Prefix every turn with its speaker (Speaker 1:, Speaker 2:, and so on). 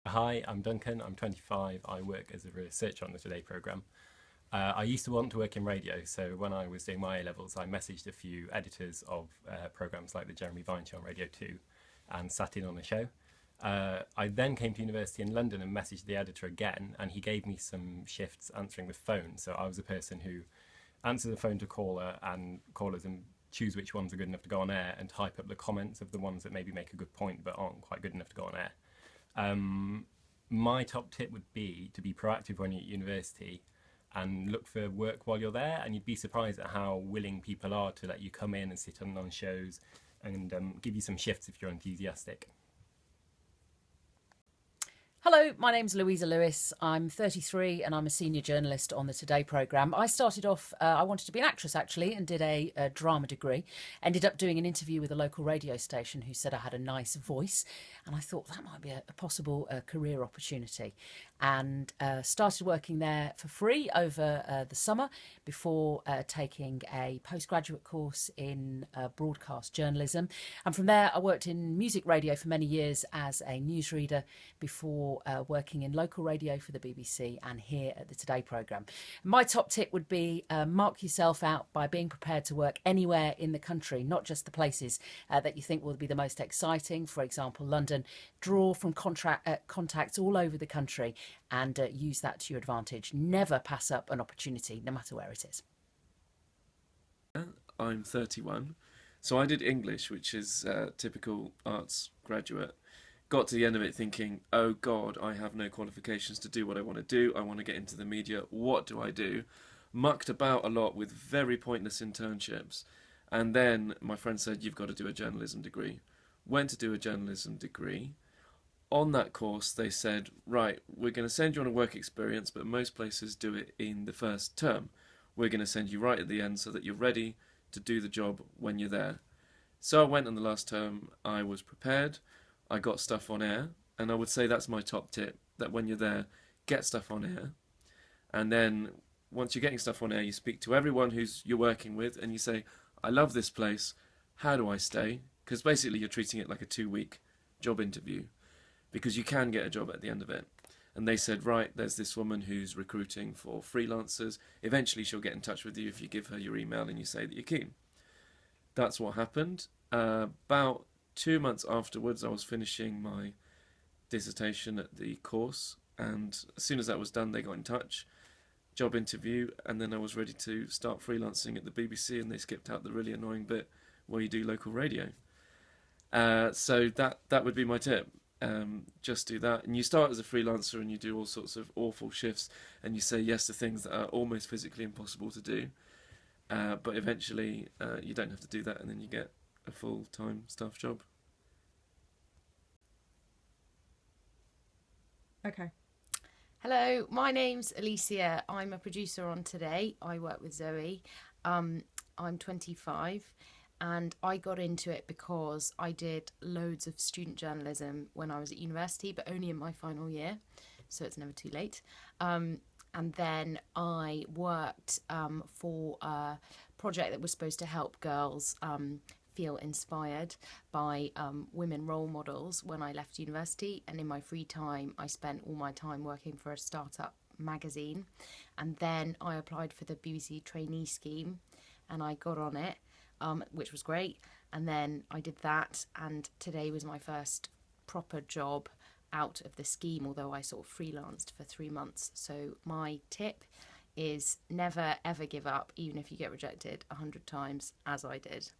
Speaker 1: Hi, I'm Duncan. I'm 25. I work as a researcher on the Today programme. I used to want to work in radio, so when I was doing my A levels, I messaged a few editors of programmes like the Jeremy Vine Show on Radio 2 and sat in on a show. I then came to university in London and messaged the editor again, and he gave me some shifts answering the phone. So I was a person who answered the phone to callers and choose which ones are good enough to go on air and type up the comments of the ones that maybe make a good point but aren't quite good enough to go on air. My top tip would be to be proactive when you're at university and look for work while you're there. And you'd be surprised at how willing people are to let you come in and sit on shows and give you some shifts if you're enthusiastic.
Speaker 2: Hello, my name's Louisa Lewis. I'm 33 and I'm a senior journalist on the Today programme. I started off, I wanted to be an actress actually, and did a drama degree. Ended up doing an interview with a local radio station who said I had a nice voice, and I thought that might be a possible career opportunity. And started working there for free over the summer before taking a postgraduate course in broadcast journalism. And from there, I worked in music radio for many years as a newsreader before working in local radio for the BBC and here at the Today programme. My top tip would be mark yourself out by being prepared to work anywhere in the country, not just the places that you think will be the most exciting. For example, London. Draw from contacts all over the country and use that to your advantage. Never pass up an opportunity, no matter where it is.
Speaker 3: I'm 31. So I did English, which is typical arts graduate. Got to the end of it thinking, oh God, I have no qualifications to do what I want to do. I want to get into the media. What do I do? Mucked about a lot with very pointless internships. And then my friend said, you've got to do a journalism degree. Went to do a journalism degree. On that course, they said, right, we're going to send you on a work experience, but most places do it in the first term. We're going to send you right at the end so that you're ready to do the job when you're there. So I went on the last term. I was prepared. I got stuff on air, and I would say that's my top tip, that when you're there, get stuff on air. And then once you're getting stuff on air, you speak to everyone you're working with, and you say, I love this place. How do I stay? Because basically you're treating it like a 2-week job interview, because you can get a job at the end of it. And they said, right, there's this woman who's recruiting for freelancers. Eventually she'll get in touch with you if you give her your email and you say that you're keen. That's what happened. About 2 months afterwards, I was finishing my dissertation at the course. And as soon as that was done, they got in touch, job interview, and then I was ready to start freelancing at the BBC, and they skipped out the really annoying bit where you do local radio. So that would be my tip. Just do that, and you start as a freelancer and you do all sorts of awful shifts and you say yes to things that are almost physically impossible to do, but eventually you don't have to do that, and then you get a full-time staff job.
Speaker 4: Okay.
Speaker 5: Hello, my name's Alicia. I'm a producer on Today. I work with Zoe. I'm 25. And I got into it because I did loads of student journalism when I was at university, but only in my final year, so it's never too late. And then I worked for a project that was supposed to help girls feel inspired by women role models when I left university. And in my free time, I spent all my time working for a startup magazine. And then I applied for the BBC trainee scheme and I got on it. Which was great, and then I did that, and Today was my first proper job out of the scheme, although I sort of freelanced for 3 months. So my tip is never ever give up, even if you get rejected 100 times, as I did.